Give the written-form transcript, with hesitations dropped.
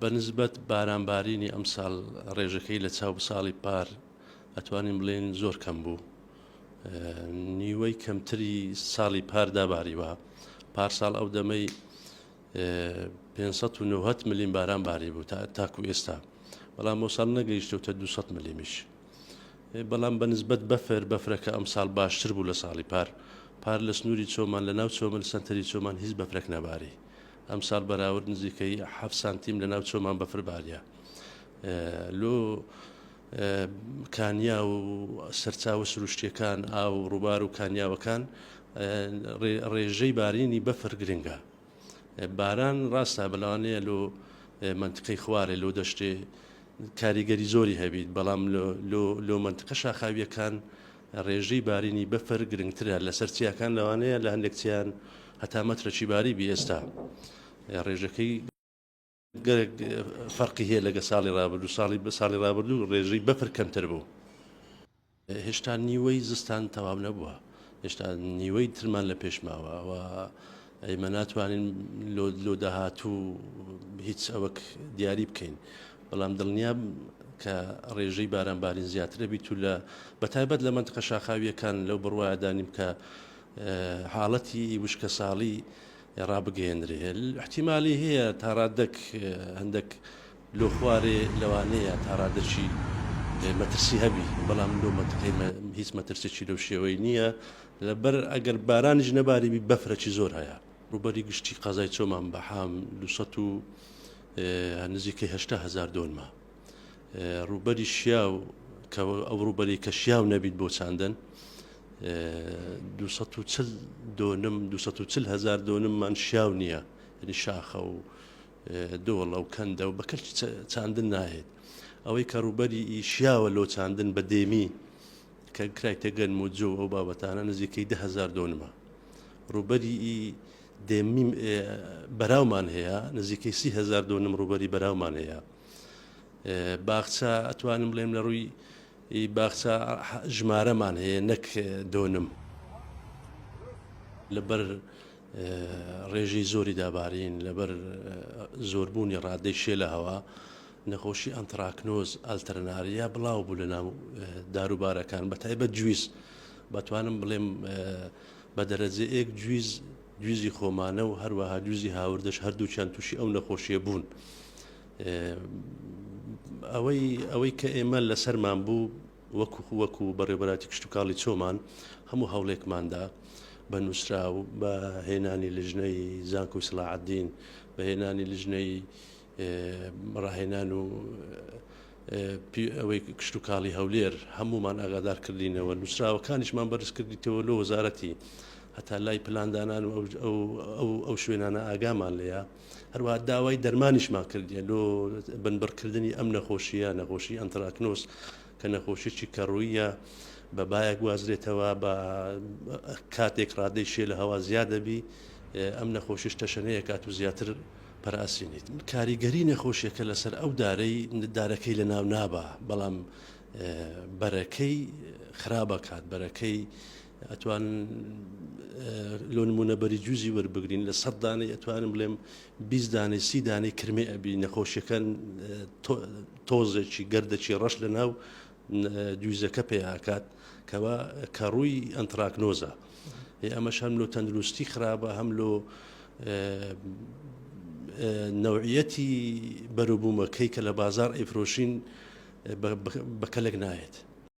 بەنسبەت بارانبارینی ئەم ساڵ ڕێژەکەی لە چاو ساڵی پار ئەتوانین بڵێن زۆر کەم بوو. نیوەی کەمتری ساڵی پاردا باریوە. پارساڵ ئەو دەمەی 590 ملیم باران باری بوو تاکو ئێستا، بەڵام ئەو ساڵ نەگەیشتەوتە 200 ملیمیش. بەڵام بەنسبەت بەفرەکە ئەم ساڵ باشتر بوو لە ساڵی پار لە سنووری چۆمان لە ناو چۆمە لە سنتەری چۆمان هیچ بەفرەک نەباری. ئەم ساڵ بەراورد نزیکەی 7 سانتیم لە ناو چۆمان بەفر باریە. لۆ کانیا و سەرچاوە سروشتیەکان ئاو ڕووبار و کانیاوەکان ڕێژەی بارینی بەفر گرنگە. باران ڕاستە بەلەوانەیە لۆ منتقەی خوارێ لۆ دەشتێ کاریگەری زۆری هەبیت، بەڵام لۆ منتقە شاخاویەکان ڕێژەی بارینی بەفر گرنگترە لەسەر چیاکان لەوانەیە لە هەندێکچیان هەتا مەترەکی باری بی ئێستا ڕێژەکەی فەرقی هەیە لەگە ساڵی ڕابردوو. ساڵی ڕابردوو ڕێژەی بەفر کەمتر بوو. هێشتا نیوەی زستان تەواو نەبووە، هێشتا نیوەی ترمان لە پێشماوە و ئەمە ناتوانین لۆ داهاتوو هیچ ئەوەک دیاری بکەین، بەڵام دڵنیا کە ڕێژەی بارانبارین زیاترە بیت و لە بەتایبەت لە منتقە شاخاویەکان لەو بڕوایە دانیم کە حاڵەتی وشکە ساڵی ڕابگەیەنرێ. احتیمالی هەیە تاڕادەک هەندێک لۆ خوارێ لەوانەیە تاڕادەکی مەترسی هەبی، بەڵام لۆ منتقەی هیچ مەترسێکی لەو شێوەی نییە، لەبەر ئەگەر بارانیش نەباریبی بەفرەکی زۆر هەیە. ڕووبەری گشتی قەزای چۆمان بەحام 200 نزیکەی 80,000 دۆنمە. ڕووبەری شیاو کە ئەو ڕووبەری کە شیاو نەبیت بۆ چاندن 240,000 دۆنممان شیاو نییە، یعنی شاخە و دۆڵە و کەندە و بەکەلکی چاندن ناهێت. ئەوەی کە ڕووبەری شیاوە لۆ چاندن بە دێمی کە کرایتە گەنم و جۆ ئەو بابەتانە نزیکەی 10,000 دۆنمە. ڕووبەری دێمی بەراومان هەیە نزیکەی 30,000 دۆنم ڕووبەری بەراومان هەیە. باخچە ئەتوانم بڵێم لە ڕووی باخچە ژمارەمان هەیە نەک دۆنم، لەبەر ڕێژەی زۆری دابارین، لەبەر زۆربوونی ڕادەی شێ لە هەوا نەخۆشی ئەنتراکنۆز ئالتەرناریا بڵاو بوو لە ناو داروبارەکان، بەتایبەت گوێز بەتوانم بڵێم بە دەرەجە ئێک گوێزی خۆمانە و هەروەها گوێزی هاوردەش هەردووچیان تووشی ئەو نەخۆشیە بوون. ئەوەی کە ئێمە لەسەرمان بوو وەکو بەڕێوەبەراتی کشتتوکاڵی چۆمان هەموو هەوڵێکماندا بە نووسرا و بە هێنانی لژنەی زانکۆی سڵاحەدین، بە هێنانی لژنەی ڕاهێنان و ئەوەی کشتتوکاڵی هەولێر هەمومان ئاگادار کردینەوە، نووسراوەکانیشمان بەرز کردیتەوە لۆ وەزارەتی هەتا لای پلاندانان و ئەو شوێنانە ئاگامان لێە، هەروەها داوای دەرمانیشمان کردیە لۆ بنبڕکردنی ئەم نەخۆشی ئەنتراکنۆس کە نەخۆشیی کەڕوویە بە بایەک وازرێتەوە بە کاتێک ڕادەی شێ لە هەوا زیادەبی ئەم نەخۆشیش تەشەنەیە کات و زیاتر پەراسیێنیت. کاریگەری نەخۆشیەکە لەسەر ئەو دارەکەی لە ناو نابە، بەڵام بەرەکەی خراپە کات، بەرەکەی ئەتوان لۆ نمونەبەری جوزی وەربگرین لە 100 دانەی ئەتوانم بڵێم 20 دانەی 30 دانەی کرمێ ئەبی نەخۆشیەکان تۆزێکی گەردەکی ڕەش لە ناو دویزەکە پێیاکات کەوا کە ڕووی ئەنتراکنۆزە. ئەمەش هەم لۆ تەندروستی خراپە، هەم لۆ نەوعیەتی بەروبوومەکەی کە لە بازار ئەیفرۆشین بەکەلک نایێت.